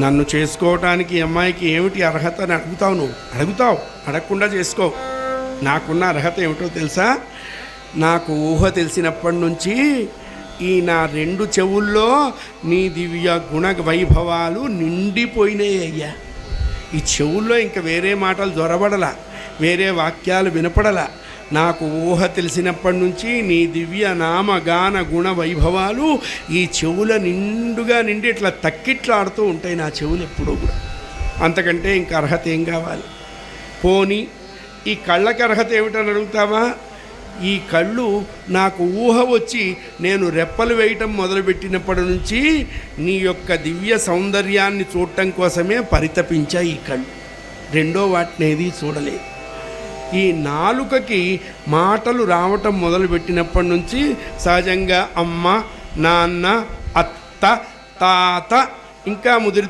నన్ను చేసుకోవటానికి ఈ అమ్మాయికి ఏమిటి అర్హత అని అడుగుతావు. నువ్వు అడగకుండా చేసుకో. నాకున్న అర్హత ఏమిటో తెలుసా? నాకు ఊహ తెలిసినప్పటి నుంచి ఈ నా 2 చెవుల్లో నీ దివ్య గుణ వైభవాలు నిండిపోయినాయి అయ్యా. ఈ చెవుల్లో ఇంకా వేరే మాటలు దొరబడలా, వేరే వాక్యాలు వినపడలా. నాకు ఊహ తెలిసినప్పటి నుంచి నీ దివ్య నామగాన గుణ వైభవాలు ఈ చెవుల నిండి ఇట్లా తక్కిట్లాడుతూ ఉంటాయి నా చెవులు ఎప్పుడూ కూడా. అంతకంటే ఇంకా అర్హత ఏం కావాలి? పోనీ ఈ కళ్ళకి అర్హత ఏమిటని అడుగుతావా? ఈ కళ్ళు నాకు ఊహ వచ్చి నేను రెప్పలు వేయటం మొదలుపెట్టినప్పటి నుంచి నీ యొక్క దివ్య సౌందర్యాన్ని చూడటం కోసమే పరితపించా ఈ కళ్ళు. రెండో వాటిని ఏది చూడలేదు. ఈ నాలుకకి మాటలు రావటం మొదలుపెట్టినప్పటి నుంచి సహజంగా అమ్మ, నాన్న, అత్త, తాత, ఇంకా ముదిరి